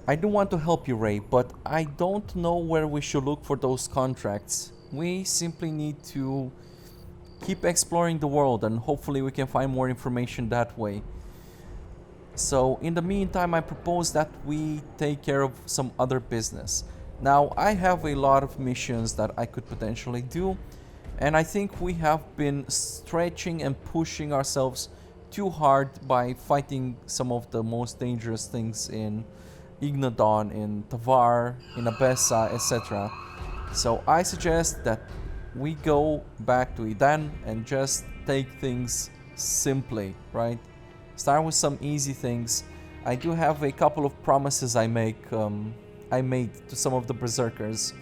I do want to help you, Ray, but I don't know where we should look for those contracts. We simply need to keep exploring the world and hopefully we can find more information that way. So in the meantime, I propose that we take care of some other business. Now, I have a lot of missions that I could potentially do, and I think we have been stretching and pushing ourselves too hard by fighting some of the most dangerous things in Ignodon, in Tavar, in Abessa, etc. So I suggest that we go back to Eden and just take things simply, right? Start with some easy things. I do have a couple of promises I made to some of the berserkers.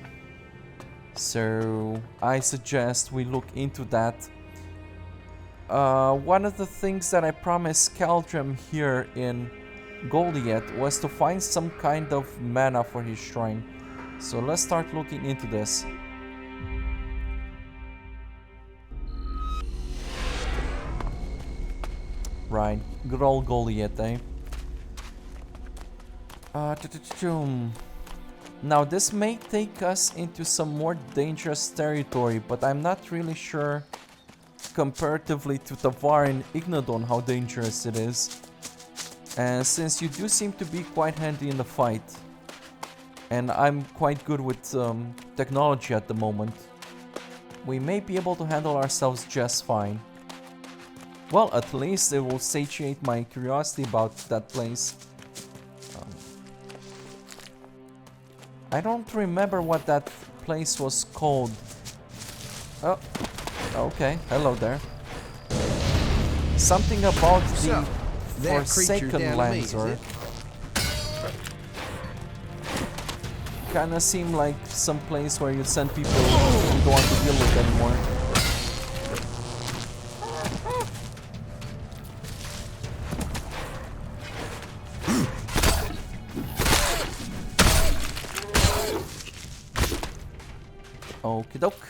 So I suggest we look into that. One of the things that I promised Caldrem here in Goliath was to find some kind of mana for his shrine. So let's start looking into this. Right, good old Goliath, eh? Now this may take us into some more dangerous territory, but I'm not really sure comparatively to Tavar and Ignodon how dangerous it is. And since you do seem to be quite handy in the fight, and I'm quite good with technology at the moment, we may be able to handle ourselves just fine. Well, at least it will satiate my curiosity about that place. I don't remember what that place was called. Oh, okay. Hello there. Something about the Forsaken Lands, or kinda seem like some place where you send people you don't want to deal with anymore. Okie doke.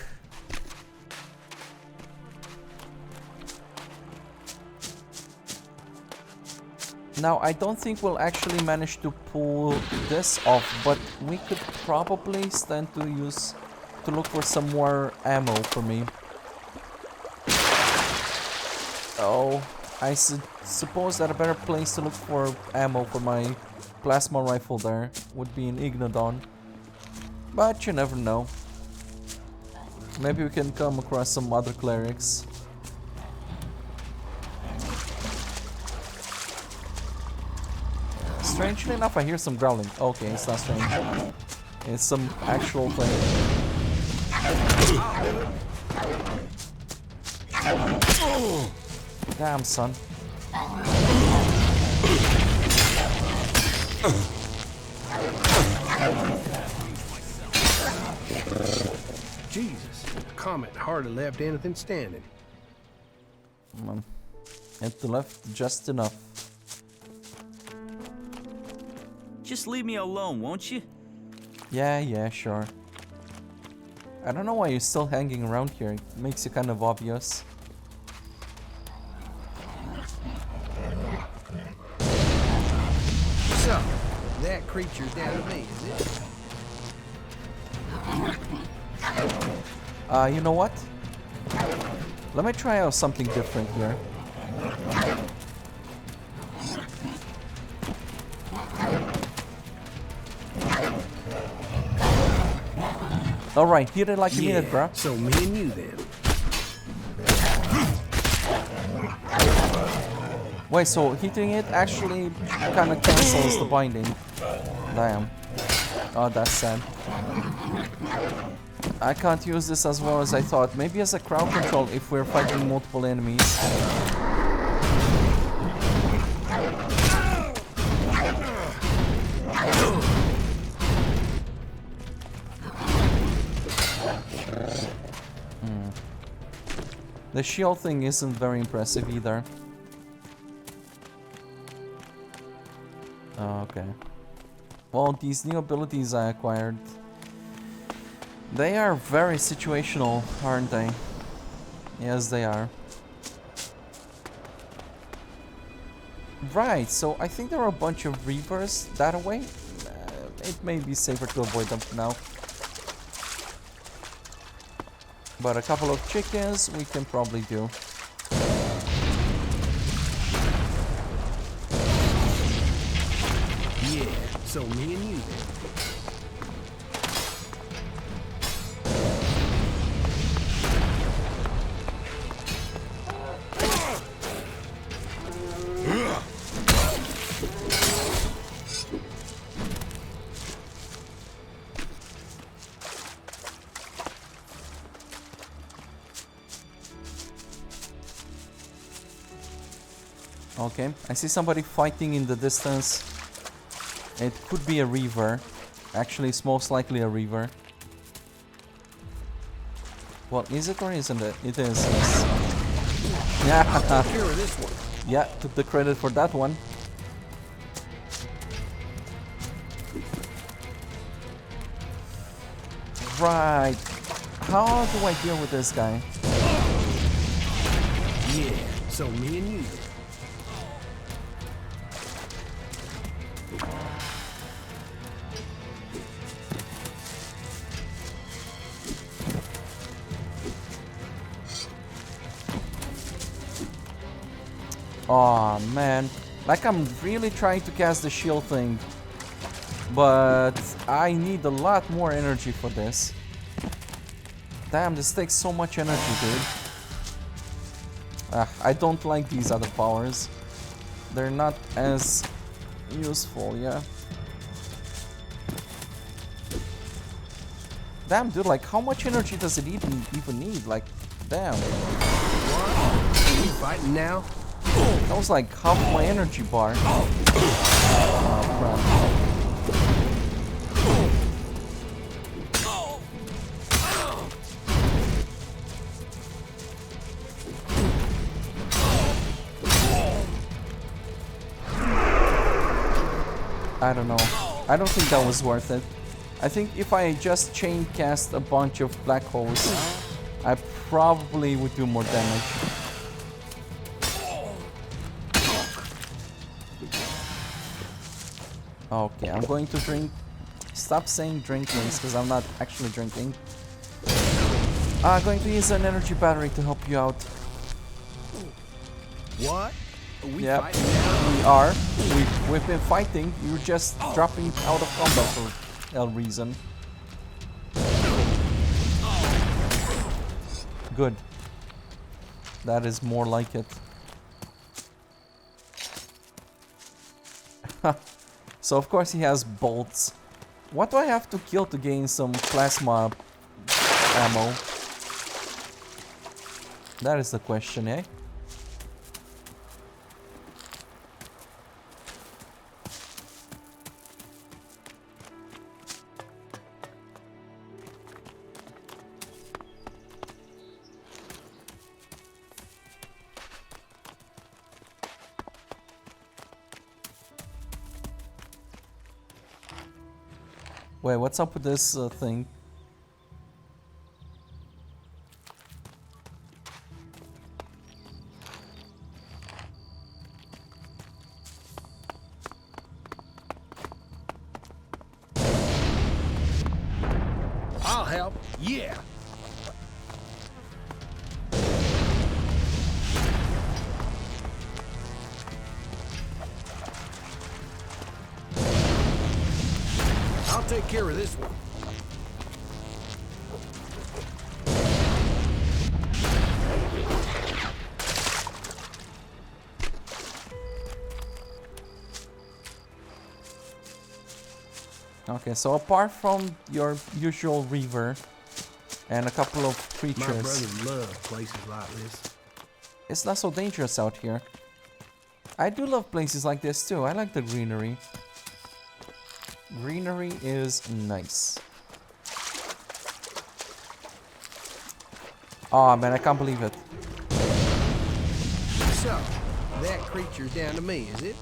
Now, I don't think we'll actually manage to pull this off, but we could probably stand to look for some more ammo for me. Oh, I suppose that a better place to look for ammo for my plasma rifle there would be in Ignodon. But you never know. Maybe we can come across some other clerics. Strangely enough, I hear some growling. Okay, it's not strange. It's some actual thing. Damn, son. Jesus, the comet hardly left anything standing. It left just enough. Just leave me alone, won't you? Yeah, sure. I don't know why you're still hanging around here. It makes you kind of obvious. So, that creature's down to me, is it? You know what? Let me try out something different here. Alright, hit it like you mean it, bro. So me and you then. Wait, so hitting it actually kind of cancels the binding. Damn. Oh, that's sad. I can't use this as well as I thought. Maybe as a crowd control if we're fighting multiple enemies. The shield thing isn't very impressive either. Okay. Well, these new abilities I acquired, they are very situational, aren't they? Yes, they are. Right, so I think there are a bunch of Reavers that way. it may be safer to avoid them for now. But a couple of chickens we can probably do. Yeah, so me and you then. Okay, I see somebody fighting in the distance. It could be a reaver. Actually, it's most likely a reaver. Well, is it or isn't it? It is, yes. Yeah, Here with this one. yeah, took the credit for that one. Right. How do I deal with this guy? Yeah, so me and you then. Oh man, like I'm really trying to cast the shield thing, but I need a lot more energy for this. Damn, this takes so much energy, dude. I don't like these other powers. They're not as useful, yeah. Damn, dude, like how much energy does it even need? Like, damn. What? Are we fighting now? That was like half my energy bar. Oh, crap. I don't know. I don't think that was worth it. I think if I just chain cast a bunch of black holes, I probably would do more damage. Okay, I'm going to drink. Stop saying drink, please, because I'm not actually drinking. I'm going to use an energy battery to help you out. What? Are we Yep, fighting now? we are. We've been fighting. You're just dropping out of combat for no reason. Good. That is more like it. So of course he has bolts. What do I have to kill to gain some plasma ammo? That is the question, eh? Wait, what's up with this thing? I'll help. Yeah. I'll take care of this one. Okay, so apart from your usual reaver and a couple of My creatures, brothers love places like this. it's not so dangerous out here. I do love places like this too. I like the greenery. Greenery is nice. Oh man, I can't believe it. So, that creature's down to me, is it?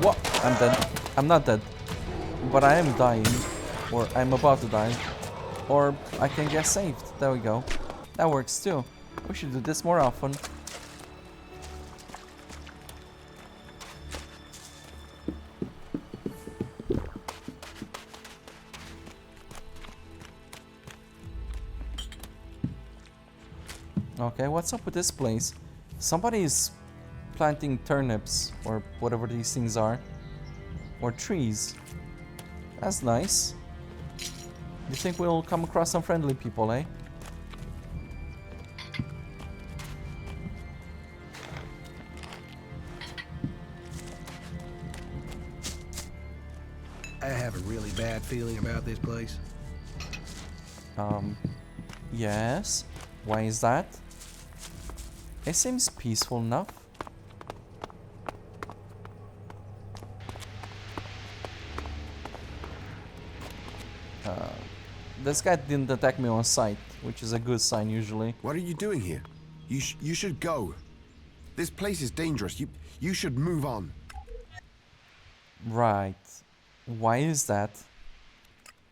What? I'm dead. I'm not dead, but I am dying, or I'm about to die, or I can get saved. There we go. That works too. We should do this more often. Okay, what's up with this place? Somebody is planting turnips, or whatever these things are. Or trees. That's nice. You think we'll come across some friendly people, eh? I have a really bad feeling about this place. Yes. Why is that? It seems peaceful enough. This guy didn't attack me on sight, which is a good sign usually. What are you doing here? You should go. This place is dangerous. You should move on. Right. Why is that?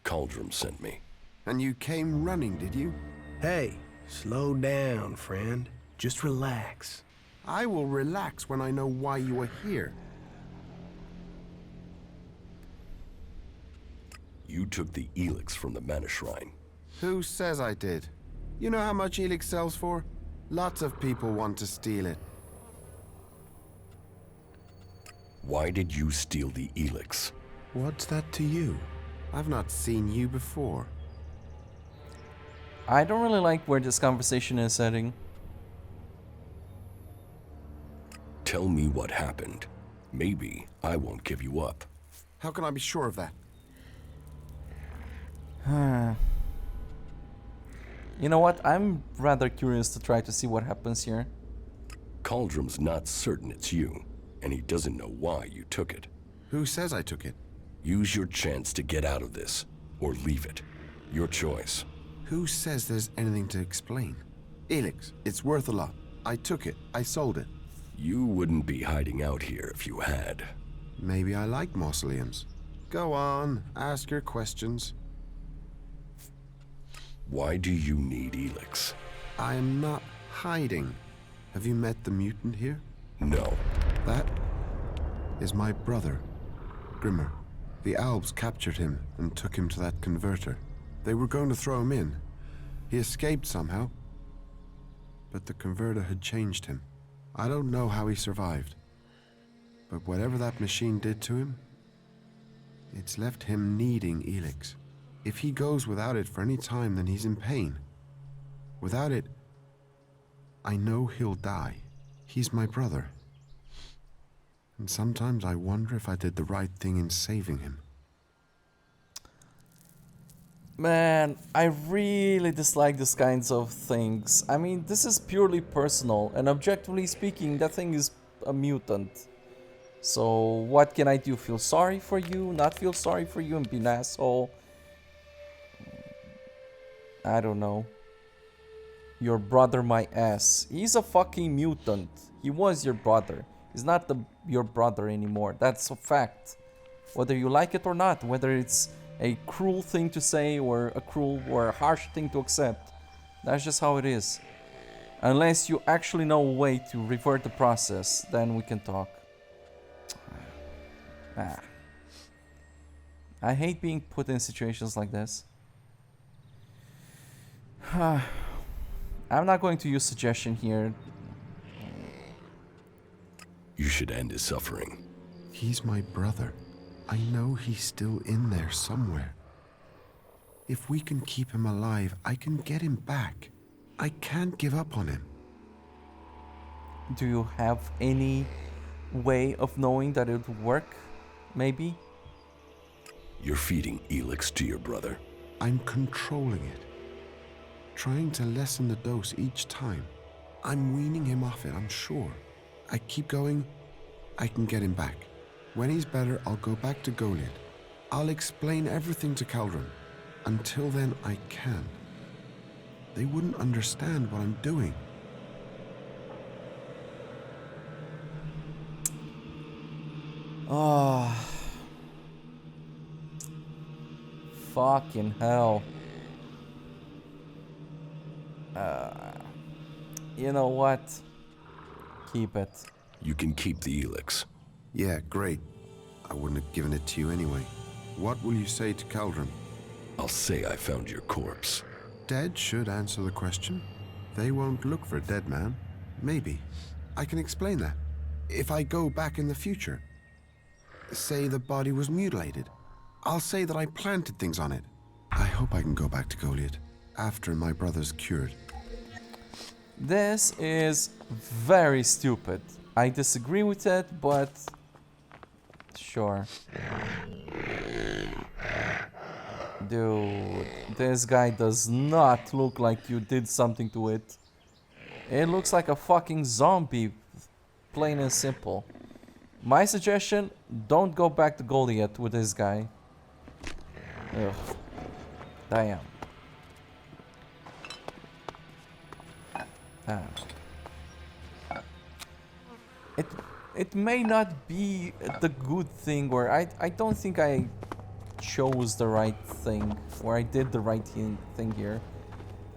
Cauldron sent me. And you came running, did you? Hey, slow down, friend. Just relax. I will relax when I know why you are here. You took the Elex from the Mana Shrine. Who says I did? You know how much Elex sells for? Lots of people want to steal it. Why did you steal the Elex? What's that to you? I've not seen you before. I don't really like where this conversation is heading. Tell me what happened. Maybe I won't give you up. How can I be sure of that? You know what? I'm rather curious to try to see what happens here. Cauldron's not certain it's you, and he doesn't know why you took it. Who says I took it? Use your chance to get out of this, or leave it. Your choice. Who says there's anything to explain? Elex, it's worth a lot. I took it. I sold it. You wouldn't be hiding out here if you had. Maybe I like mausoleums. Go on, ask your questions. Why do you need Elex? I am not hiding. Have you met the mutant here? No. That is my brother, Grimmer. The Alps captured him and took him to that converter. They were going to throw him in. He escaped somehow. But the converter had changed him. I don't know how he survived. But whatever that machine did to him, it's left him needing Elex. If he goes without it for any time, then he's in pain. Without it, I know he'll die. He's my brother. And sometimes I wonder if I did the right thing in saving him. Man, I really dislike these kinds of things. I mean, this is purely personal, and objectively speaking, that thing is a mutant. So, what can I do? Feel sorry for you? Not feel sorry for you and be an asshole? I don't know. Your brother, my ass. He's a fucking mutant. He was your brother. He's not your brother anymore. That's a fact. Whether you like it or not, whether it's a cruel thing to say or a cruel or a harsh thing to accept. That's just how it is. Unless you actually know a way to revert the process, then we can talk. I hate being put in situations like this. I'm not going to use suggestion here. You should end his suffering. He's my brother. I know he's still in there somewhere. If we can keep him alive, I can get him back. I can't give up on him. Do you have any way of knowing that it would work? Maybe? You're feeding Elex to your brother. I'm controlling it. Trying to lessen the dose each time. I'm weaning him off it, I'm sure. I keep going, I can get him back. When he's better, I'll go back to Goliad. I'll explain everything to Cauldron. Until then, I can. They wouldn't understand what I'm doing. Fucking hell. You know what? Keep it. You can keep the Elex. Yeah, great. I wouldn't have given it to you anyway. What will you say to Caldrum? I'll say I found your corpse. Dead should answer the question. They won't look for a dead man. Maybe. I can explain that. If I go back in the future, say the body was mutilated, I'll say that I planted things on it. I hope I can go back to Goliath after my brother's cured. This is very stupid. I disagree with it, but sure. Dude, this guy does not look like you did something to it. It looks like a fucking zombie, plain and simple. My suggestion, don't go back to Goliath with this guy. Ugh. Damn. Damn. It may not be the good thing, or I don't think I chose the right thing, or I did the right thing here.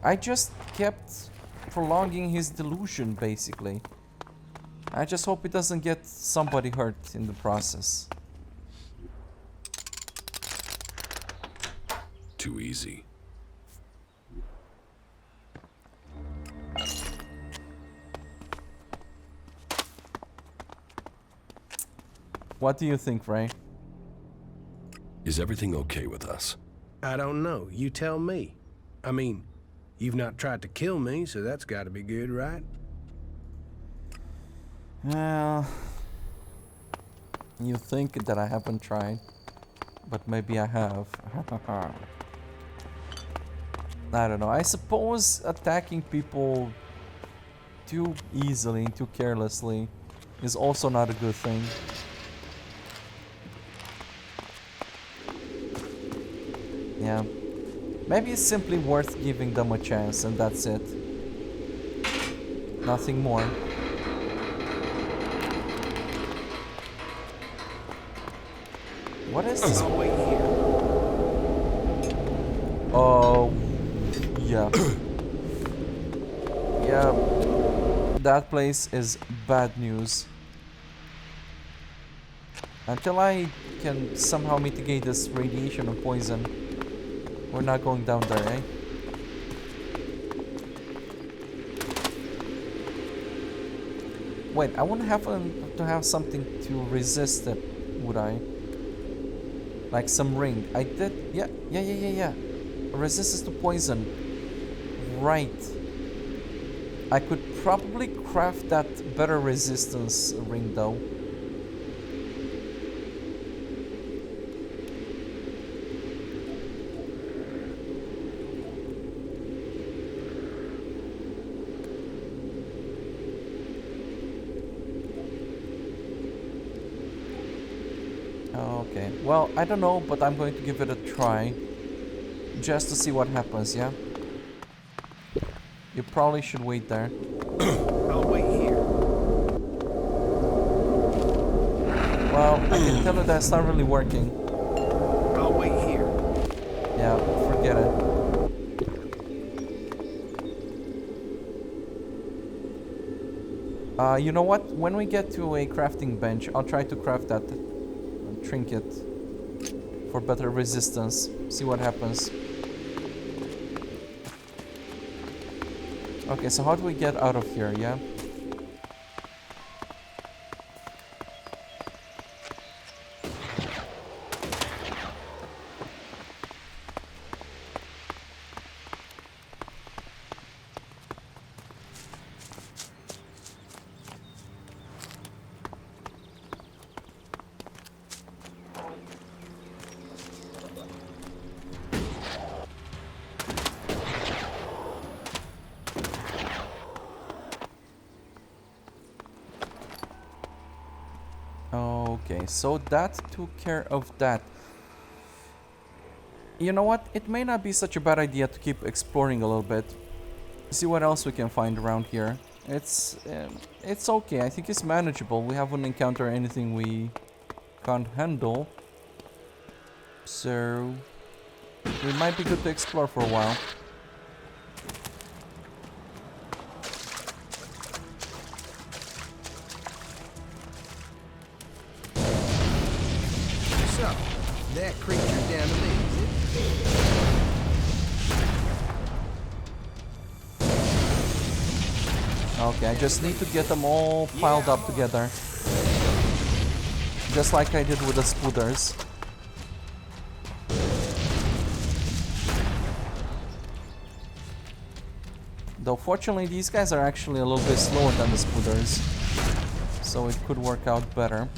I just kept prolonging his delusion, basically. I just hope it doesn't get somebody hurt in the process. Too easy. What do you think, Ray? Is everything okay with us? I don't know. You tell me. I mean, you've not tried to kill me, so that's got to be good, right? Well, you think that I haven't tried, but maybe I have. I don't know. I suppose attacking people too easily, too carelessly is also not a good thing. Yeah. Maybe it's simply worth giving them a chance and that's it. Nothing more. What is this? I'll wait here. Oh, yeah. Yeah. That place is bad news. Until I can somehow mitigate this radiation or poison, we're not going down there, eh? Wait, I wouldn't have to have something to resist it, would I? Like some ring. I did. Yeah. Resistance to poison. Right. I could probably craft that better resistance ring though. Okay, well, I don't know, but I'm going to give it a try. Just to see what happens, yeah? You probably should wait there. I'll wait here. Well, I can tell you that's not really working. I'll wait here. Yeah, forget it. You know what? When we get to a crafting bench, I'll try to craft that trinket for better resistance. See what happens. Okay, so how do we get out of here, yeah? Okay, so that took care of that. You know what? It may not be such a bad idea to keep exploring a little bit. See what else we can find around here. It's okay. I think it's manageable. We haven't encountered anything we can't handle. So, It might be good to explore for a while. So, that creature's down to me, is it? Okay, I just need to get them all piled up together. Just like I did with the spooters. Though fortunately these guys are actually a little bit slower than the spooters, so it could work out better.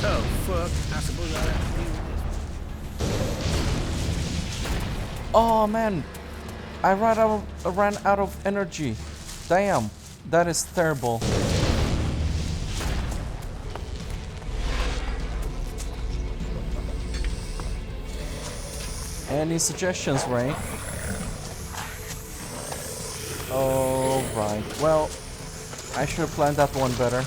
Oh, fuck. I suppose I'll have to deal with this. Oh man, I ran out of energy. Damn, that is terrible. Any suggestions, Ray? Oh, right. Well, I should have planned that one better.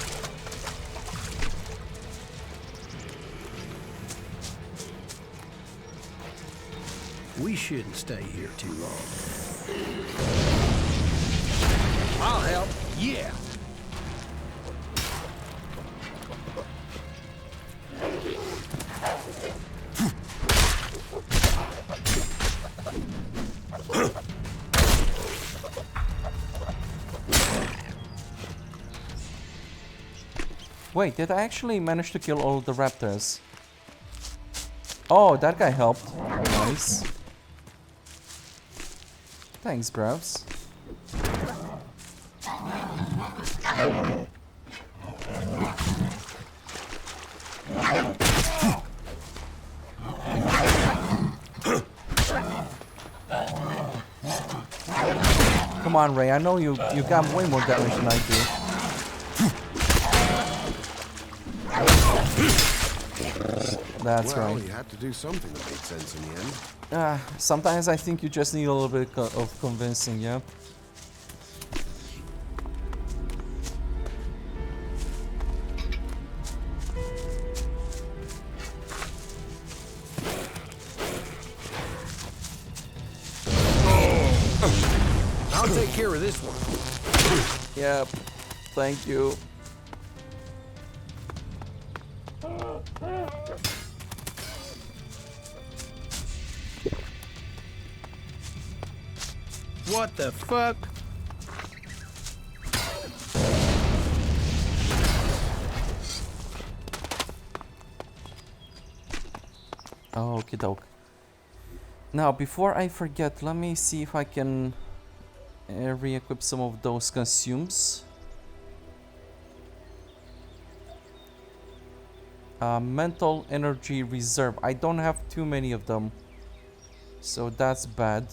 We shouldn't stay here too long. I'll help. Yeah. Wait, did I actually manage to kill all of the raptors? Oh, that guy helped. Nice. Thanks, bros. Come on, Ray. I know you got way more damage than I do. That's well, right. you had to do something that made sense in the end. Sometimes I think you just need a little bit of convincing, yeah? I'll take care of this one. Yep. Thank you. What the fuck? Okie doke. Now, before I forget, let me see if I can re-equip some of those consumes. Mental energy reserve. I don't have too many of them, so that's bad.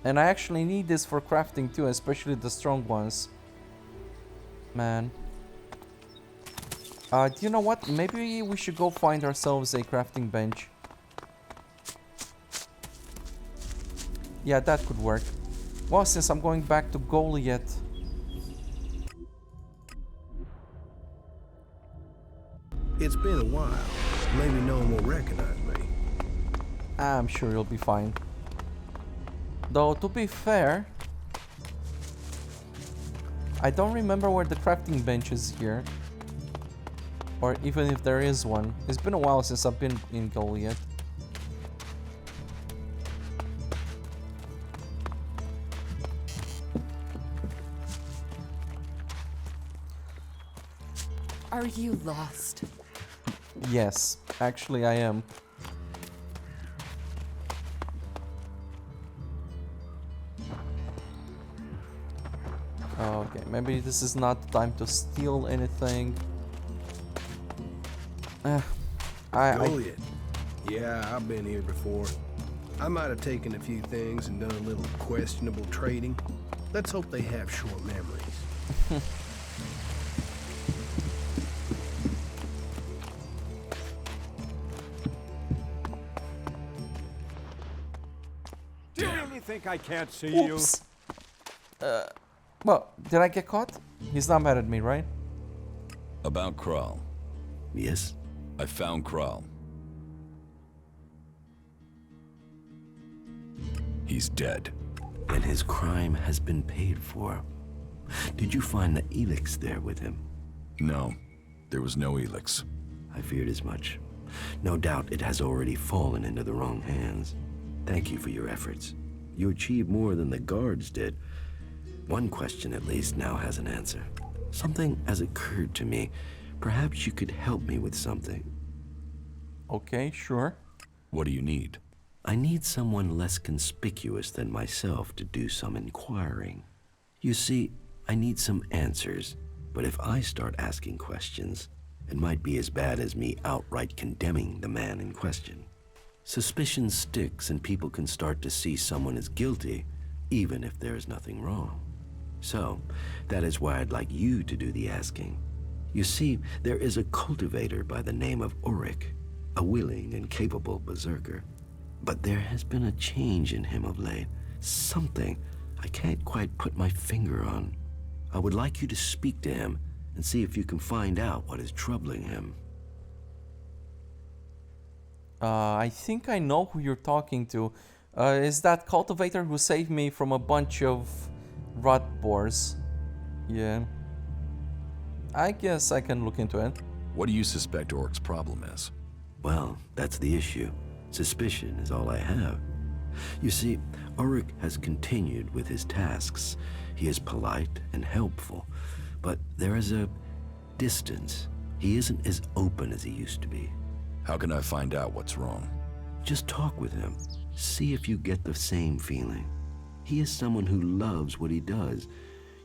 And I actually need this for crafting too, especially the strong ones. Man. Do you know what? Maybe we should go find ourselves a crafting bench. Yeah, that could work. Well, since I'm going back to Goliath. It's been a while. Maybe no one will recognize me. I'm sure you'll be fine. Though, to be fair, I don't remember where the crafting bench is here. Or even if there is one. It's been a while since I've been in Goliath. Are you lost? Yes, actually I am. Okay, maybe this is not the time to steal anything. Goliath. Yeah, I've been here before. I might have taken a few things and done a little questionable trading. Let's hope they have short memories. think I can't see Oops. Well, did I get caught? He's not mad at me, right? About Kral. Yes? I found Kral. He's dead. And his crime has been paid for. Did you find the Elex there with him? No, there was no Elex. I feared as much. No doubt it has already fallen into the wrong hands. Thank you for your efforts. You achieved more than the guards did. One question at least now has an answer. Something has occurred to me. Perhaps you could help me with something. Okay, sure. What do you need? I need someone less conspicuous than myself to do some inquiring. You see, I need some answers, but if I start asking questions, it might be as bad as me outright condemning the man in question. Suspicion sticks and people can start to see someone as guilty, even if there is nothing wrong. So, that is why I'd like you to do the asking. You see, there is a cultivator by the name of Ulrich, a willing and capable berserker. But there has been a change in him of late. Something I can't quite put my finger on. I would like you to speak to him and see if you can find out what is troubling him. I think I know who you're talking to. Is that cultivator who saved me from a bunch of rot boars? Yeah. I guess I can look into it. What do you suspect Oric's problem is? Well, that's the issue. Suspicion is all I have. You see, Ulrich has continued with his tasks. He is polite and helpful, but there is a distance. He isn't as open as he used to be. How can I find out what's wrong? Just talk with him. See if you get the same feeling. He is someone who loves what he does.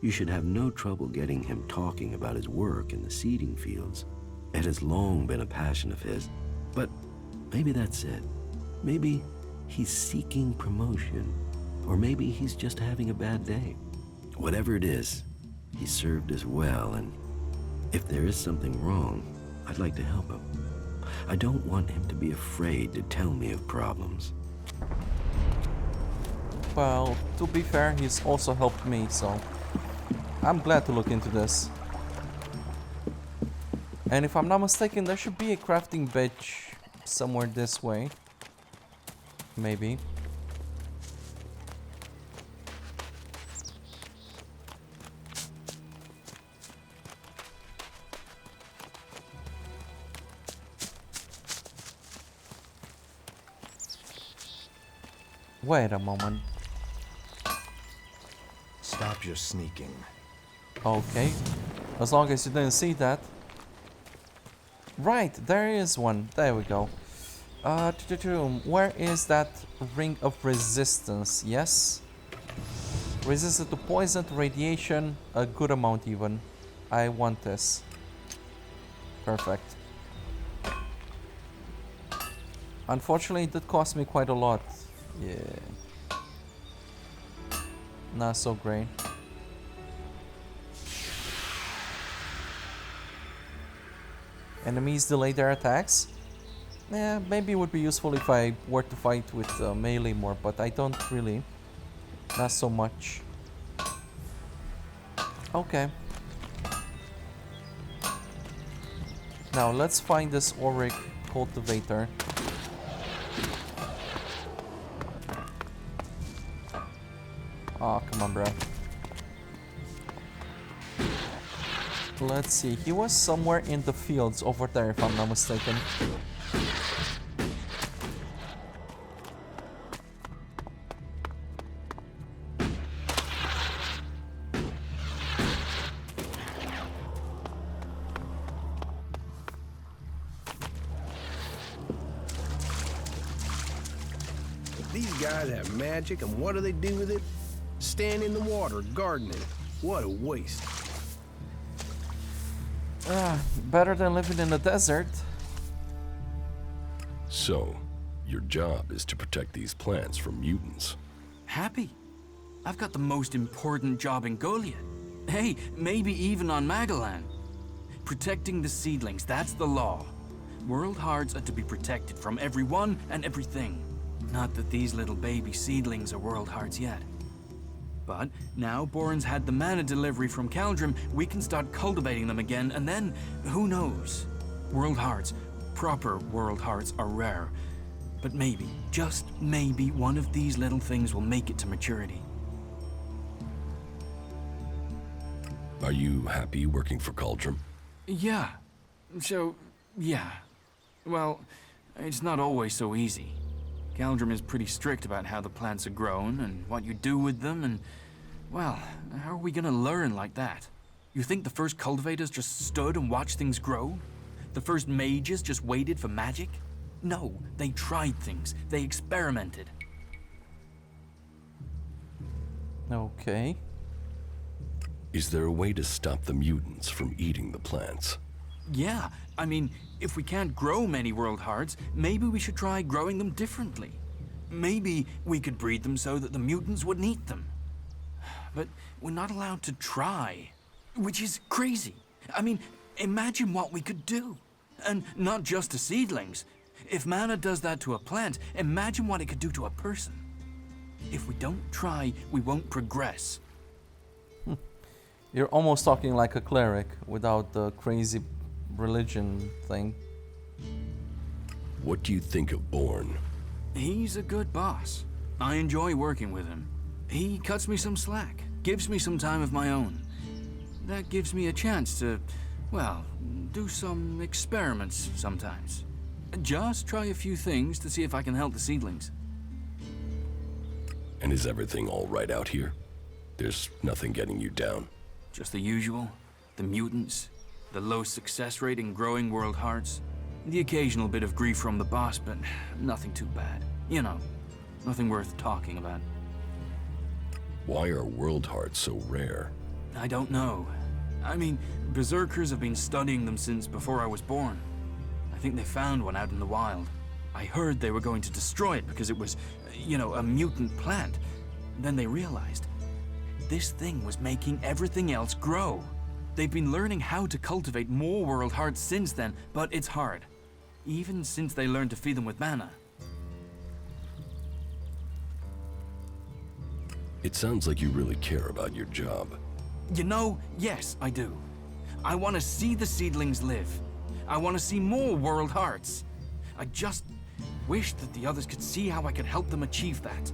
You should have no trouble getting him talking about his work in the seeding fields. It has long been a passion of his, but maybe that's it. Maybe he's seeking promotion, or maybe he's just having a bad day. Whatever it is, he served us well, and if there is something wrong, I'd like to help him. I don't want him to be afraid to tell me of problems. Well, to be fair, he's also helped me, so I'm glad to look into this. And if I'm not mistaken, there should be a crafting bench somewhere this way. Maybe. Wait a moment. Stop your sneaking. Okay. As long as you didn't see that. Right, there is one. There we go. Where is that ring of resistance? Yes. Resistant to poison, to radiation, a good amount even. I want this. Perfect. Unfortunately, it did cost me quite a lot. Yeah. Not so great. Enemies delay their attacks. Yeah, maybe it would be useful if I were to fight with melee more, but I don't really. Not so much. Okay. Now let's find this Ulrich cultivator. Oh, come on, bro. Let's see. He was somewhere in the fields over there, if I'm not mistaken. These guys have magic, and what do they do with it? Stand in the water, gardening. What a waste. Better than living in the desert. So, your job is to protect these plants from mutants. Happy? I've got the most important job in Golia. Hey, maybe even on Magalan. Protecting the seedlings, that's the law. World hearts are to be protected from everyone and everything. Not that these little baby seedlings are world hearts yet. But now Boren's had the mana delivery from Caldrum, we can start cultivating them again, and then, who knows? World hearts, proper world hearts, are rare. But maybe, just maybe, one of these little things will make it to maturity. Are you happy working for Caldrum? Yeah. Yeah. Well, it's not always so easy. Caldrum is pretty strict about how the plants are grown and what you do with them, and, well, how are we gonna learn like that? You think the first cultivators just stood and watched things grow? The first mages just waited for magic? No, they tried things. They experimented. Okay. Is there a way to stop the mutants from eating the plants? Yeah, I mean, if we can't grow many world hearts, maybe we should try growing them differently. Maybe we could breed them so that the mutants wouldn't eat them. But we're not allowed to try, which is crazy. I mean, imagine what we could do. And not just to seedlings. If mana does that to a plant, imagine what it could do to a person. If we don't try, we won't progress. You're almost talking like a cleric without the crazy religion thing. What do you think of Born? He's a good boss. I enjoy working with him. He cuts me some slack, gives me some time of my own. That gives me a chance to, well, do some experiments sometimes. Just try a few things to see if I can help the seedlings. And is everything all right out here? There's nothing getting you down? Just the usual. The mutants, the low success rate in growing world hearts, the occasional bit of grief from the boss, but nothing too bad. You know, nothing worth talking about. Why are world hearts so rare? I don't know. I mean, berserkers have been studying them since before I was born. I think they found one out in the wild. I heard they were going to destroy it because it was, you know, a mutant plant. Then they realized this thing was making everything else grow. They've been learning how to cultivate more world hearts since then, but it's hard. Even since they learned to feed them with mana. It sounds like you really care about your job. You know, yes, I do. I want to see the seedlings live. I want to see more world hearts. I just wish that the others could see how I could help them achieve that.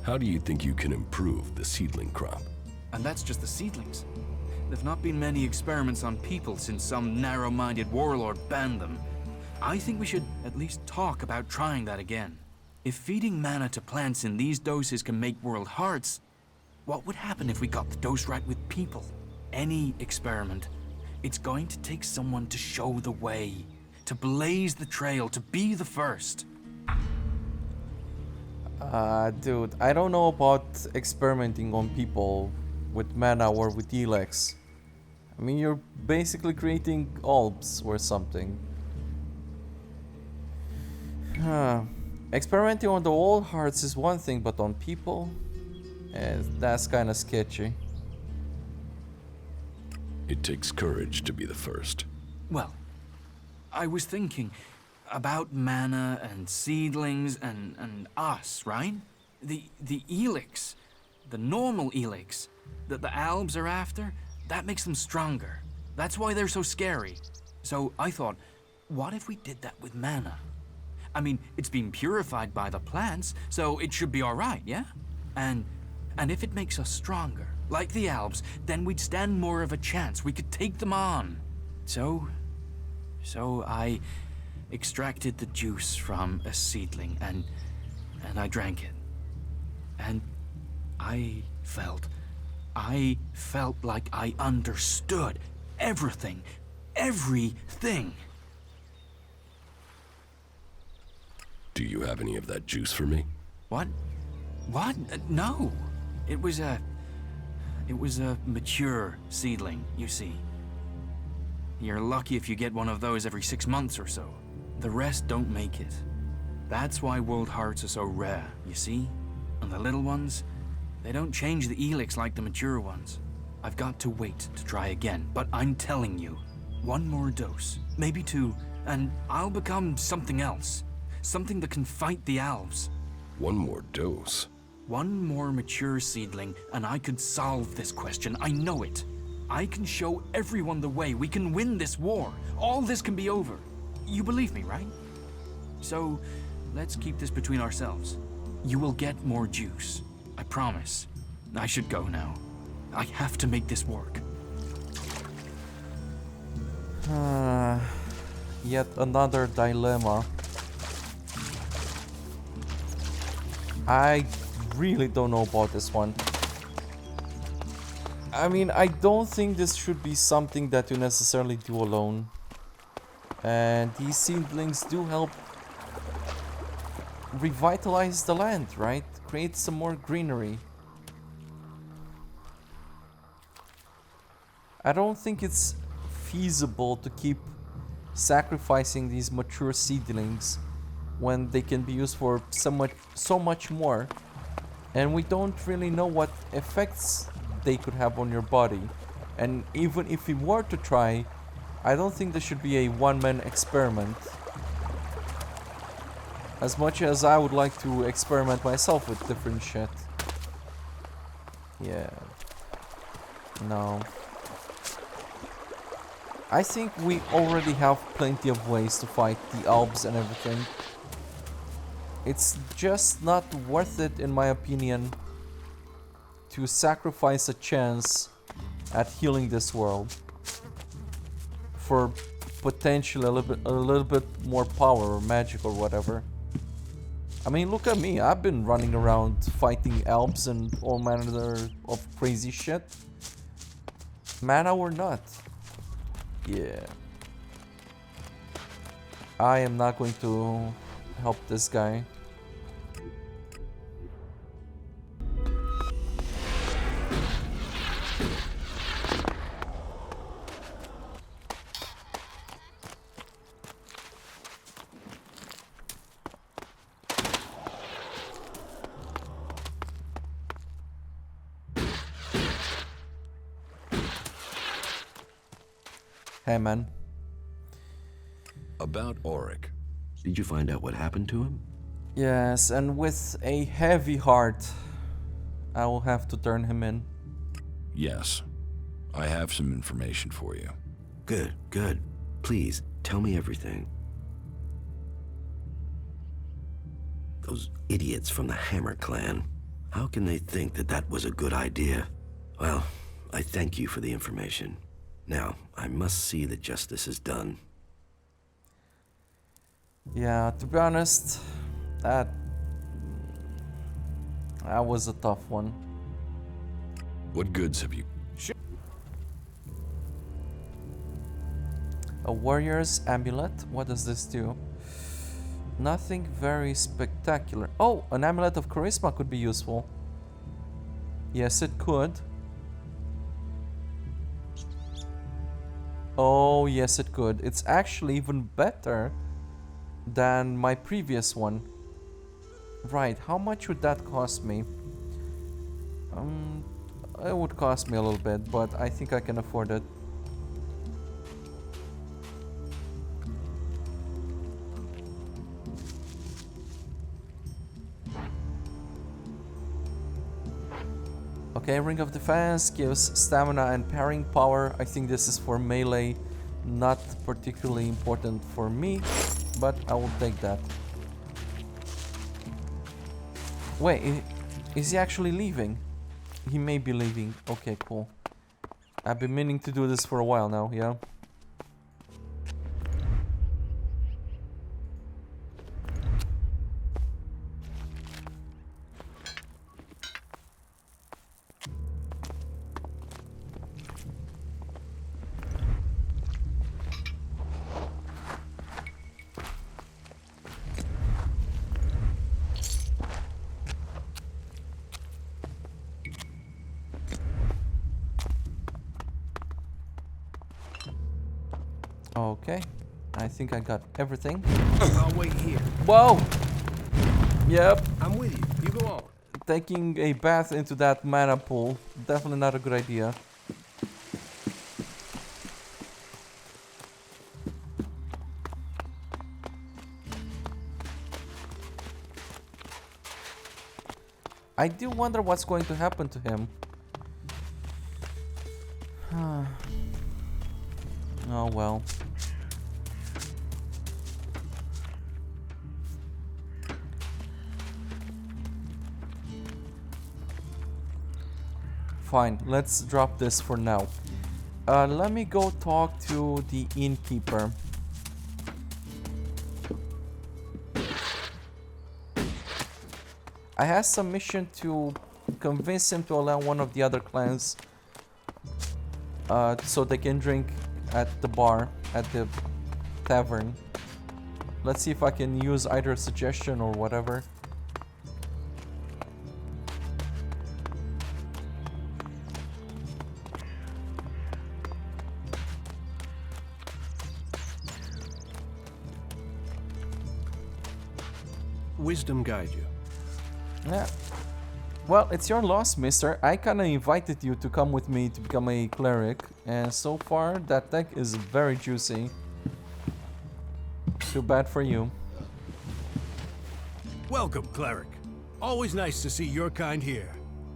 How do you think you can improve the seedling crop? And that's just the seedlings. There've not been many experiments on people since some narrow-minded warlord banned them. I think we should at least talk about trying that again. If feeding mana to plants in these doses can make world hearts, what would happen if we got the dose right with people? Any experiment, it's going to take someone to show the way, to blaze the trail, to be the first. Dude, I don't know about experimenting on people with mana or with Elex. I mean, you're basically creating Alps or something. Experimenting on the old hearts is one thing, but on people? That's kinda sketchy. It takes courage to be the first. Well, I was thinking about mana and seedlings and us, right? The Elex, the normal Elex that the Albs are after, that makes them stronger. That's why they're so scary. So I thought, what if we did that with mana? I mean, it's been purified by the plants, so it should be all right, yeah? And if it makes us stronger, like the Albs, then we'd stand more of a chance. We could take them on. So I extracted the juice from a seedling and I drank it. And I felt like I understood everything. Do you have any of that juice for me? What? No. It was a mature seedling, you see. You're lucky if you get one of those every 6 months or so. The rest don't make it. That's why world hearts are so rare, you see? And the little ones, they don't change the Elex like the mature ones. I've got to wait to try again, but I'm telling you, one more dose, maybe two, and I'll become something else. Something that can fight the elves. One more dose. One more mature seedling, and I could solve this question. I know it. I can show everyone the way. We can win this war. All this can be over. You believe me, right? So, let's keep this between ourselves. You will get more juice. I promise. I should go now. I have to make this work. Yet another dilemma. I really don't know about this one. I mean, I don't think this should be something that you necessarily do alone. And these seedlings do help revitalize the land, right? Create some more greenery. I don't think it's feasible to keep sacrificing these mature seedlings when they can be used for so much more, and we don't really know what effects they could have on your body. And even if we were to try, I don't think this should be a one-man experiment. As much as I would like to experiment myself with different shit. Yeah. No. I think we already have plenty of ways to fight the elves and everything. It's just not worth it, in my opinion, to sacrifice a chance at healing this world for potentially a little bit more power or magic or whatever. I mean, look at me. I've been running around fighting elves and all manner of crazy shit. Mana or not. Yeah. I am not going to help this guy. Hey, man. About Auric. Did you find out what happened to him? Yes, and with a heavy heart, I will have to turn him in. Yes. I have some information for you. Good, good. Please, tell me everything. Those idiots from the Hammer Clan. How can they think that that was a good idea? Well, I thank you for the information. Now, I must see that justice is done. Yeah, to be honest, that was a tough one. What goods have you... A warrior's amulet? What does this do? Nothing very spectacular. Oh, an amulet of charisma could be useful. Yes, it could. Oh, yes, it could. It's actually even better than my previous one. Right, how much would that cost me? It would cost me a little bit, but I think I can afford it. Okay, Ring of Defense gives stamina and parrying power. I think this is for melee, not particularly important for me, but I will take that. Wait, is he actually leaving? He may be leaving. Okay, cool. I've been meaning to do this for a while now, yeah? Okay, I think I got everything. I'll wait here. Whoa! Yep, I'm with you. You go on. taking a bath into that mana pool, definitely not a good idea. I do wonder what's going to happen to him. Oh well. Fine, let's drop this for now. Let me go talk to the innkeeper. I have some mission to convince him to allow one of the other clans so they can drink at the bar, at the tavern. Let's see if I can use either a suggestion or whatever. Wisdom guide you. Yeah. Well, it's your loss, mister. I kinda invited you to come with me to become a cleric, and so far that deck is very juicy. Too bad for you. Welcome, cleric. Always nice to see your kind here.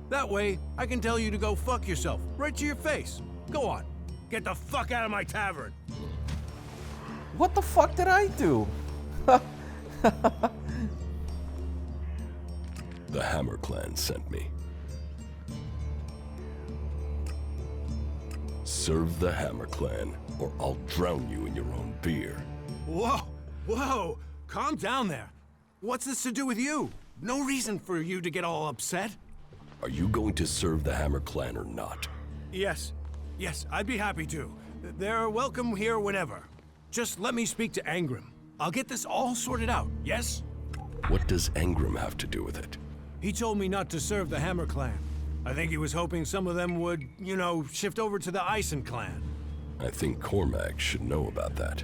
That way, I can tell you to go fuck yourself, right to your face. Go on, get the fuck out of my tavern. What the fuck did I do? The Hammer Clan sent me. Serve the Hammer Clan, or I'll drown you in your own beer. Whoa, whoa, calm down there. What's this to do with you? No reason for you to get all upset. Are you going to serve the Hammer Clan or not? Yes, I'd be happy to. They're welcome here whenever. Just let me speak to Angrim. I'll get this all sorted out, yes? What does Angrim have to do with it? He told me not to serve the Hammer Clan. I think he was hoping some of them would, you know, shift over to the Ison Clan. I think Cormac should know about that.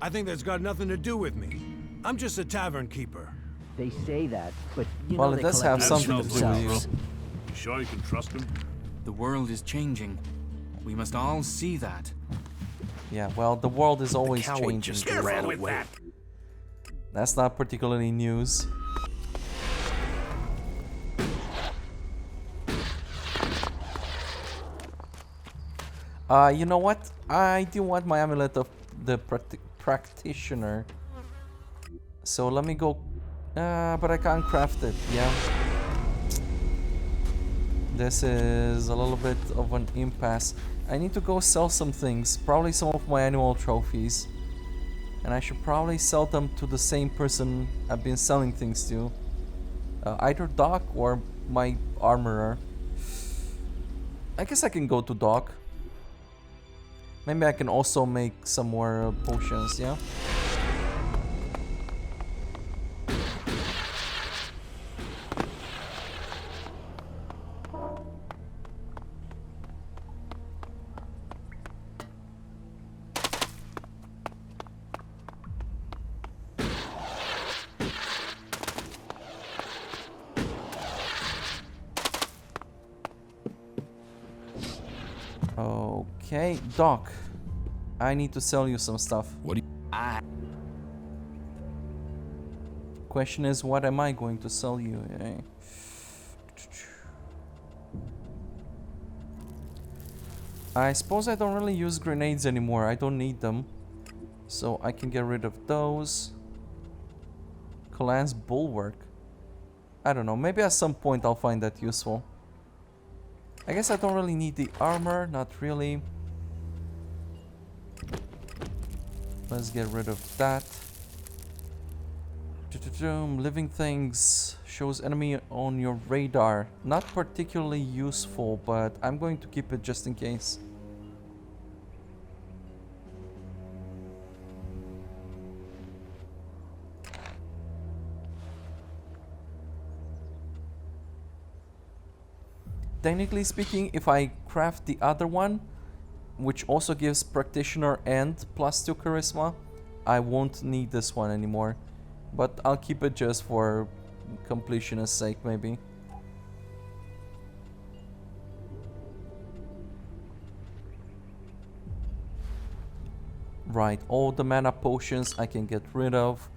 I think that's got nothing to do with me. I'm just a tavern keeper. They say that, but you Well, know it they does collect have something to do with themselves. you. You sure you can trust him? The world is changing. We must all see that. Yeah, well, the world is always Coward changing. just Careful ran with away. that. That's not particularly news. You know what? I do want my Amulet of the Practitioner. So let me go... but I can't craft it, yeah. This is a little bit of an impasse. I need to go sell some things. Probably some of my annual trophies. And I should probably sell them to the same person I've been selling things to. Either Doc or my armorer. I guess I can go to Doc. Maybe I can also make some more potions, yeah? Okay, Doc. I need to sell you some stuff. What do you... Question is, what am I going to sell you? I suppose I don't really use grenades anymore. I don't need them. So I can get rid of those. Clan's Bulwark. I don't know. Maybe at some point I'll find that useful. I guess I don't really need the armor. Not really. Let's get rid of that. Living things shows enemy on your radar. Not particularly useful, but I'm going to keep it just in case. Technically speaking, if I craft the other one, which also gives practitioner and +2 charisma, I won't need this one anymore. But I'll keep it just for completionist sake, maybe. Right, all the mana potions I can get rid of.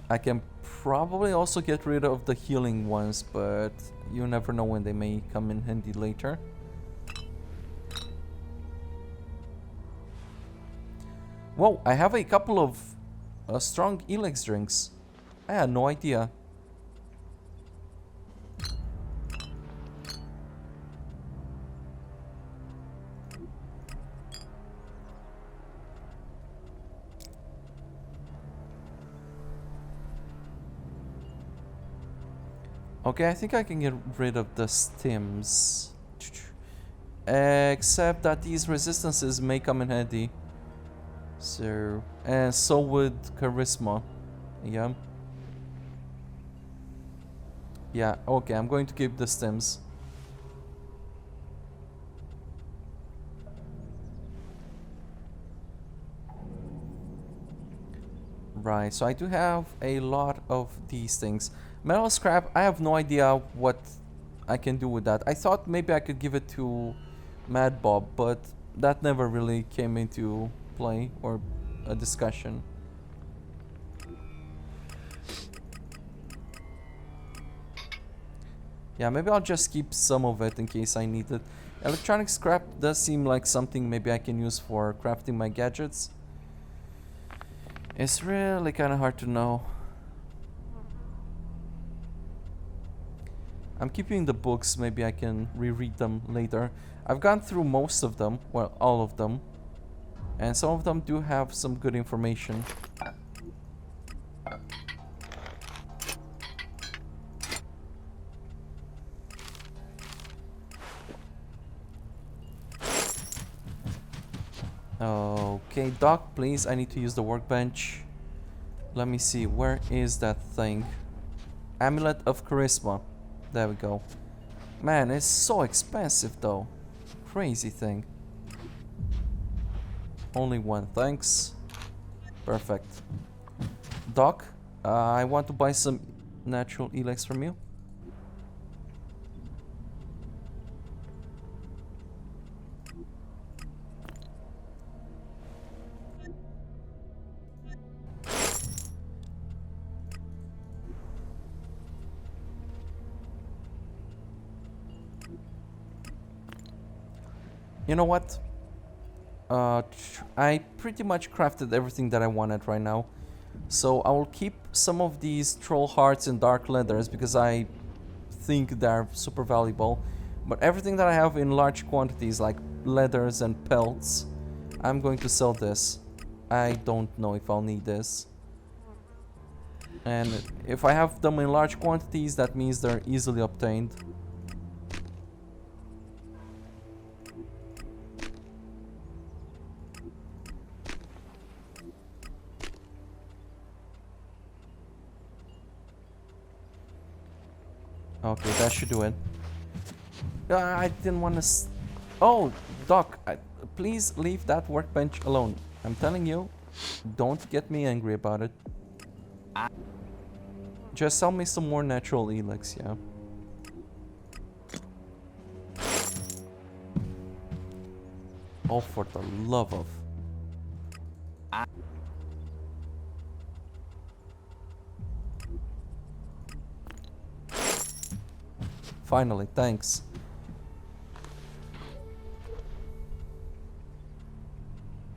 I can probably also get rid of the healing ones, but you never know when they may come in handy later. Whoa, I have a couple of strong Elex drinks. I had no idea. Okay, I think I can get rid of the stims. Except that these resistances may come in handy. So, and so would Charisma. Yeah. Yeah, okay, I'm going to keep the stims. Right, so I do have a lot of these things. Metal scrap, I have no idea what I can do with that. I thought maybe I could give it to Mad Bob, but that never really came into play or a discussion. Yeah, maybe I'll just keep some of it in case I need it. Electronic scrap does seem like something maybe I can use for crafting my gadgets. It's really kind of hard to know. I'm keeping the books, maybe I can reread them later. I've gone through most of them, well, all of them. And some of them do have some good information. Okay, Doc, please, I need to use the workbench. Let me see, where is that thing? Amulet of Charisma. There we go. Man, it's so expensive though. Crazy thing. Only one, thanks. Perfect. Doc, I want to buy some natural Elex from you. You know what? I pretty much crafted everything that I wanted right now. So I will keep some of these troll hearts and dark leathers because I think they're super valuable. But everything that I have in large quantities like leathers and pelts, I'm going to sell this. I don't know if I'll need this. And if I have them in large quantities, that means they're easily obtained. Okay, that should do it. I didn't want to... Oh, Doc, please leave that workbench alone. I'm telling you, don't get me angry about it. Just sell me some more natural Elex, yeah. Oh, for the love of... Finally, thanks.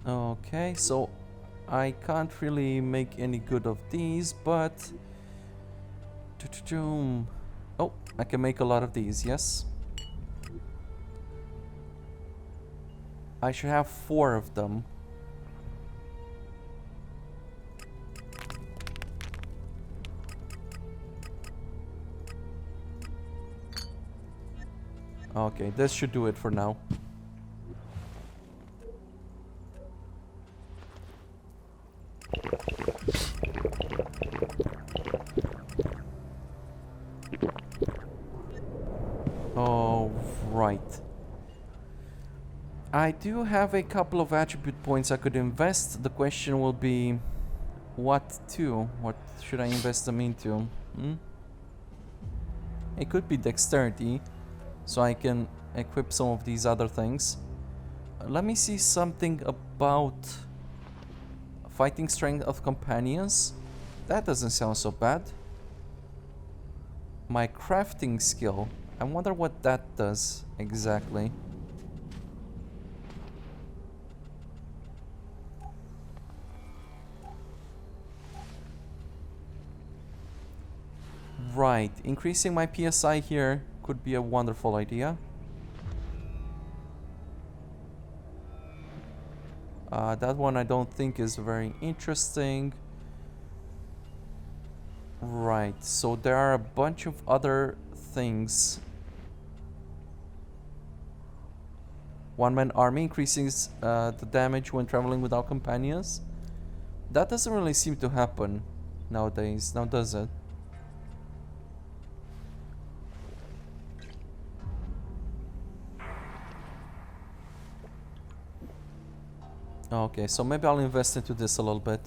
Okay, so I can't really make any good of these, but... Oh, I can make a lot of these, yes. I should have 4 of them. Okay, this should do it for now. Oh, right. I do have a couple of attribute points I could invest. The question will be what to? What should I invest them into? It could be dexterity, so I can equip some of these other things. Let me see something about fighting strength of companions. That doesn't sound so bad. My crafting skill. I wonder what that does exactly. Right, increasing my PSI here could be a wonderful idea. That one I don't think is very interesting. Right, so there are a bunch of other things. One-man army increases the damage when traveling without companions. That doesn't really seem to happen nowadays, now does it? Okay, so maybe I'll invest into this a little bit.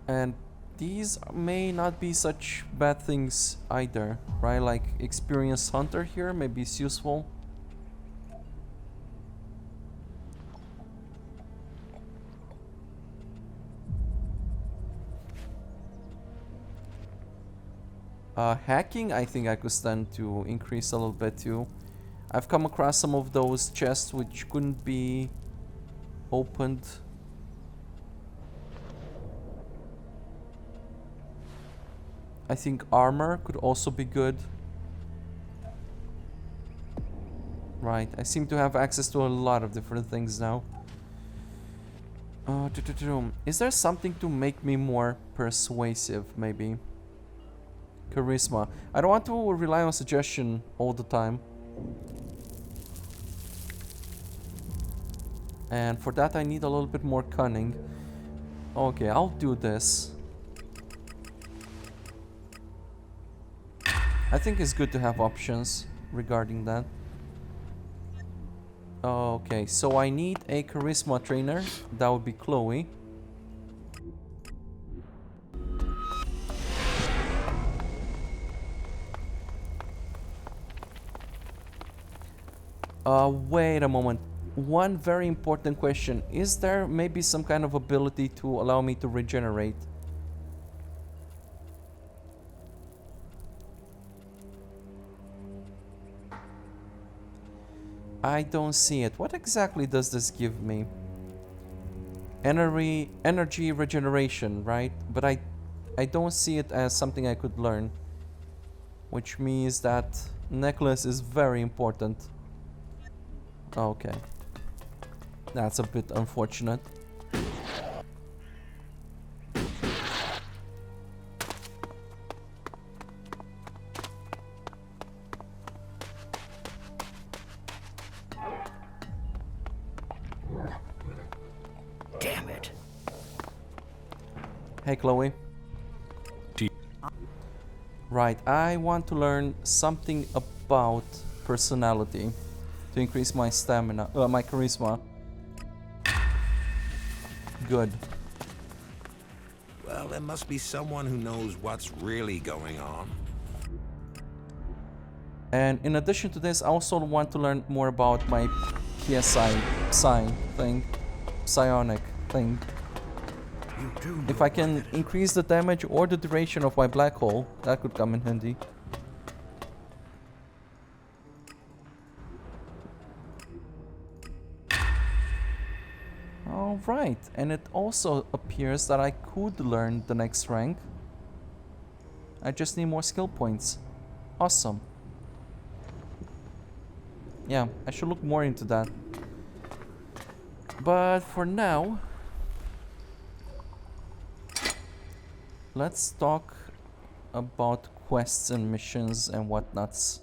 And these may not be such bad things either, right? Like experienced hunter here, maybe it's useful. Hacking, I think I could stand to increase a little bit too. I've come across some of those chests which couldn't be opened. I think armor could also be good. Right, I seem to have access to a lot of different things now. Is there something to make me more persuasive, maybe? Charisma. I don't want to rely on suggestion all the time. And for that I need a little bit more cunning. Okay, I'll do this. I think it's good to have options regarding that. Okay, so I need a charisma trainer. That would be Chloe. Wait a moment. One very important question. Is there maybe some kind of ability to allow me to regenerate? I don't see it. What exactly does this give me? Energy regeneration, right? But I don't see it as something I could learn. Which means that necklace is very important. Okay. That's a bit unfortunate. Damn it. Hey, Chloe. Right, I want to learn something about personality to increase my stamina, my charisma. Good. Well, there must be someone who knows what's really going on. And in addition to this, I also want to learn more about my PSI psionic thing. If I can increase the damage or the duration of my black hole, that could come in handy. Alright, and it also appears that I could learn the next rank. I just need more skill points. Awesome. Yeah, I should look more into that. But for now, let's talk about quests and missions and whatnots.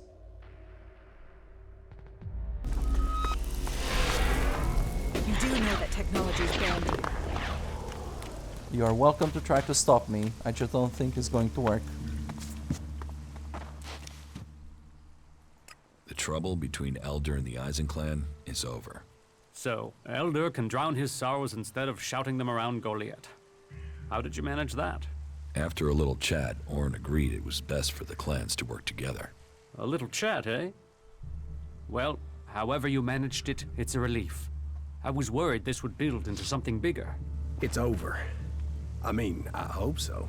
You do know that technology is banned here. You are welcome to try to stop me. I just don't think it's going to work. The trouble between Elder and the Eisen clan is over. So, Elder can drown his sorrows instead of shouting them around Goliath. How did you manage that? After a little chat, Orn agreed it was best for the clans to work together. A little chat, eh? Well, However you managed it, it's a relief. I was worried this would build into something bigger. It's over. I mean, I hope so.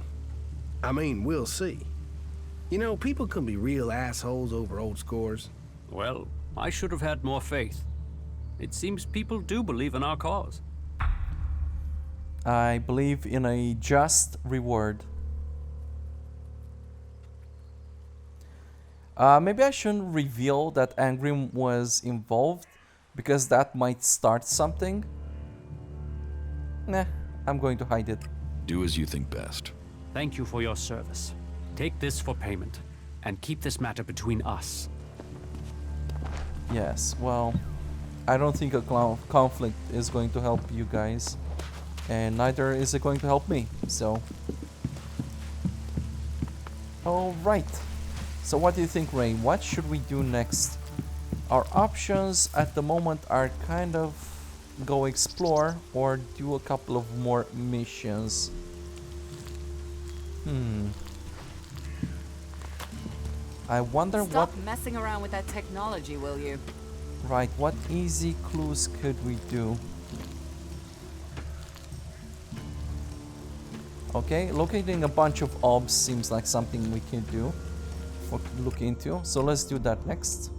I mean, we'll see. You know, people can be real assholes over old scores. Well, I should have had more faith. It seems people do believe in our cause. I believe in a just reward. Maybe I shouldn't reveal that Angrim was involved, because that might start something. Nah, I'm going to hide it. Do as you think best. Thank you for your service. Take this for payment, and keep this matter between us. Yes, well, I don't think a conflict is going to help you guys, and neither is it going to help me, so... Alright, so what do you think, Ray? What should we do next? Our options at the moment are kind of go explore or do a couple of more missions. I wonder Stop messing around with that technology, will you? Right, what easy clues could we do? Okay, locating a bunch of orbs seems like something we can do or look into. So let's do that next.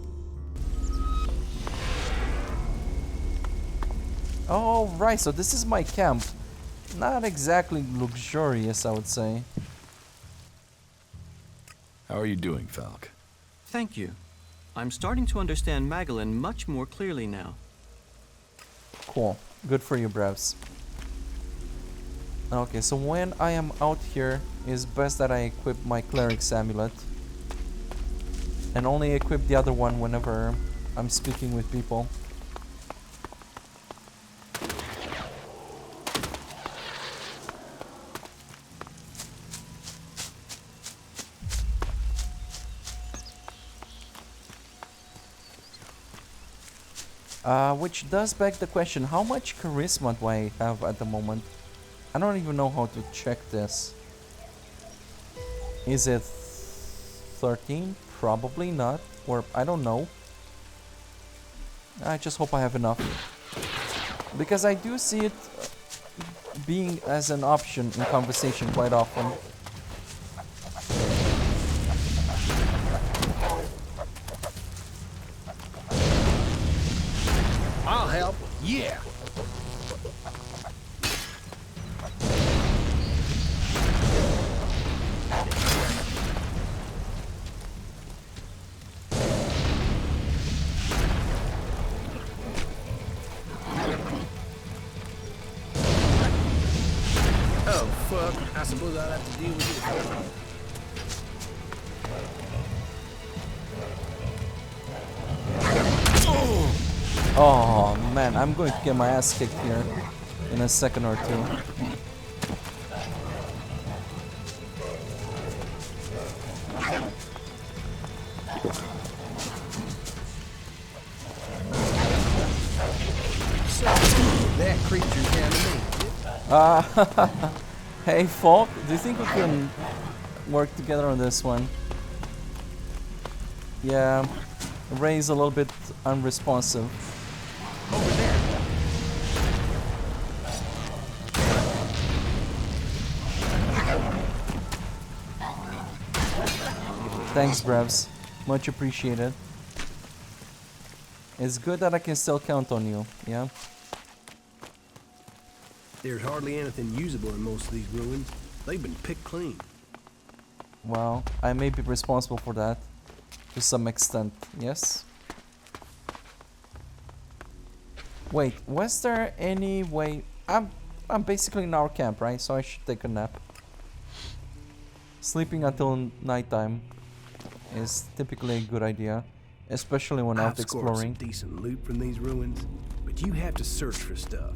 Oh, right, so this is my camp. Not exactly luxurious, I would say. How are you doing, Falk? Thank you. I'm starting to understand Magellan much more clearly now. Cool. Good for you, Brevs. Okay, so when I am out here, it's best that I equip my Cleric's Amulet. And only equip the other one whenever I'm speaking with people. Which does beg the question, how much charisma do I have at the moment? I don't even know how to check this. Is it 13? Probably not. Or I don't know. I just hope I have enough. Because I do see it being as an option in conversation quite often. I'll help. Yeah. Oh, fuck. I suppose I'll have to deal with it. Oh man, I'm going to get my ass kicked here in a second or two. That creature's down to me. Hey Falk, do you think we can work together on this one? Yeah, Ray's a little bit unresponsive. Over there. Thanks, Brevs. Much appreciated. It's good that I can still count on you, yeah? There's hardly anything usable in most of these ruins. They've been picked clean. Well, I may be responsible for that. To some extent, yes? Wait, was there any way... I'm basically in our camp, right? So I should take a nap. Sleeping until nighttime is typically a good idea. Especially when out I've scored some exploring. decent loot from these ruins, but you have to search for stuff.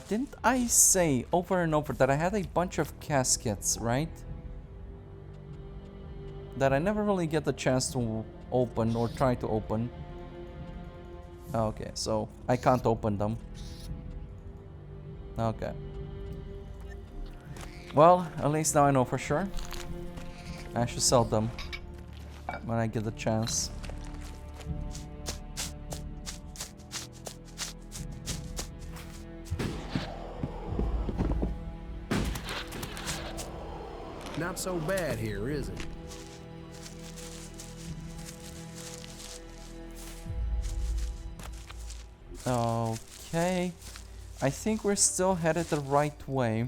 Didn't I say over and over that I had a bunch of caskets, right? That I never really get the chance to open or try to open. Okay, so I can't open them. Okay. Well, at least now I know for sure. I should sell them when I get the chance. Not so bad here, is it? Okay. I think we're still headed the right way.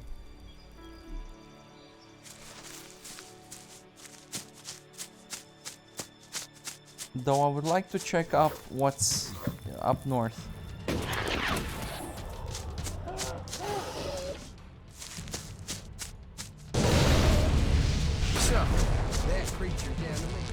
Though I would like to check up what's up north. So, that creature down to me.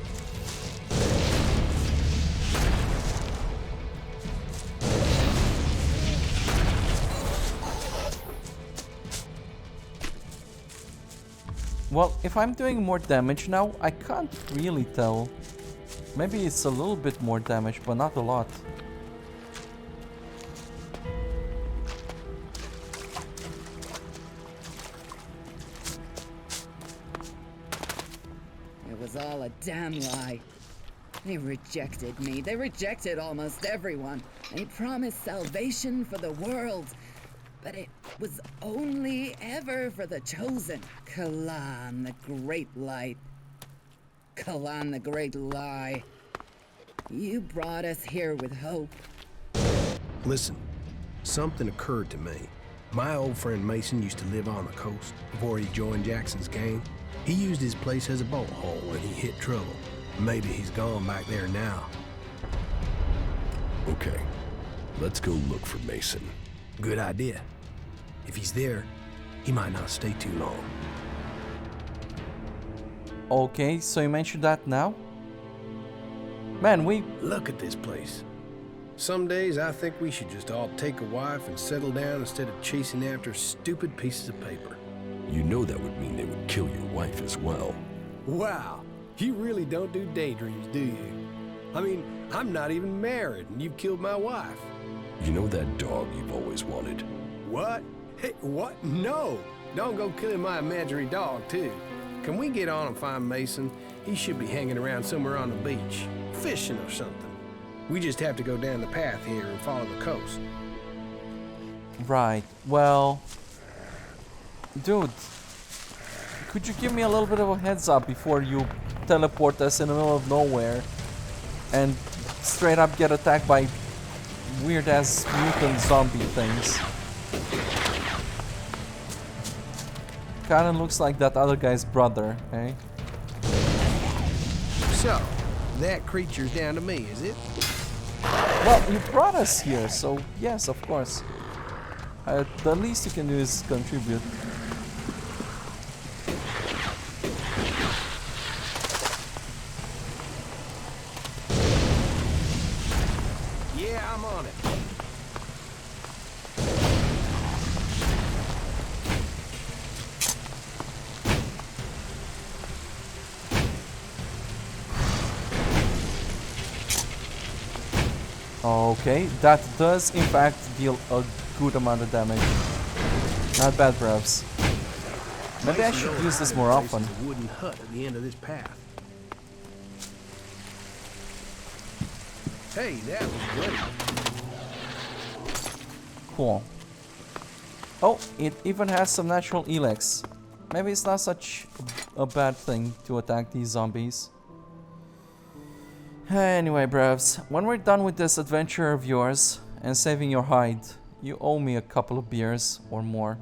Well, if I'm doing more damage now, I can't really tell. Maybe it's a little bit more damage, but not a lot. It was all a damn lie. They rejected me. They rejected almost everyone. They promised salvation for the world. But it was only ever for the chosen. Kalan, the great light. Kalan, the great lie. You brought us here with hope. Listen, something occurred to me. My old friend Mason used to live on the coast before he joined Jackson's gang. He used his place as a boat hole when he hit trouble. Maybe he's gone back there now. Okay, let's go look for Mason. Good idea. If he's there, he might not stay too long. Okay, so you mentioned that now? Man, we... Look at this place. Some days I think we should just all take a wife and settle down instead of chasing after stupid pieces of paper. You know that would mean they would kill your wife as well. Wow, you really don't do daydreams, do you? I mean, I'm not even married and you've killed my wife. You know that dog you've always wanted? What? Hey, what? No! Don't go killing my imaginary dog, too. Can we get on and find Mason? He should be hanging around somewhere on the beach, fishing or something. We just have to go down the path here and follow the coast. Right, well... Dude, could you give me a little bit of a heads up before you teleport us in the middle of nowhere and straight up get attacked by weird-ass mutant zombie things? Kinda looks like that other guy's brother, eh? So, that creature's down to me, is it? Well, you brought us here, so yes, of course. The least you can do is contribute. Yeah, I'm on it. Okay, that does in fact deal a good amount of damage. Not bad, perhaps. Maybe I should use this more often. A wooden hut at the end of this path. Hey, that was great. Cool. Oh, it even has some natural Elex. Maybe it's not such a bad thing to attack these zombies. Anyway, brevs, when we're done with this adventure of yours and saving your hide, you owe me a couple of beers or more.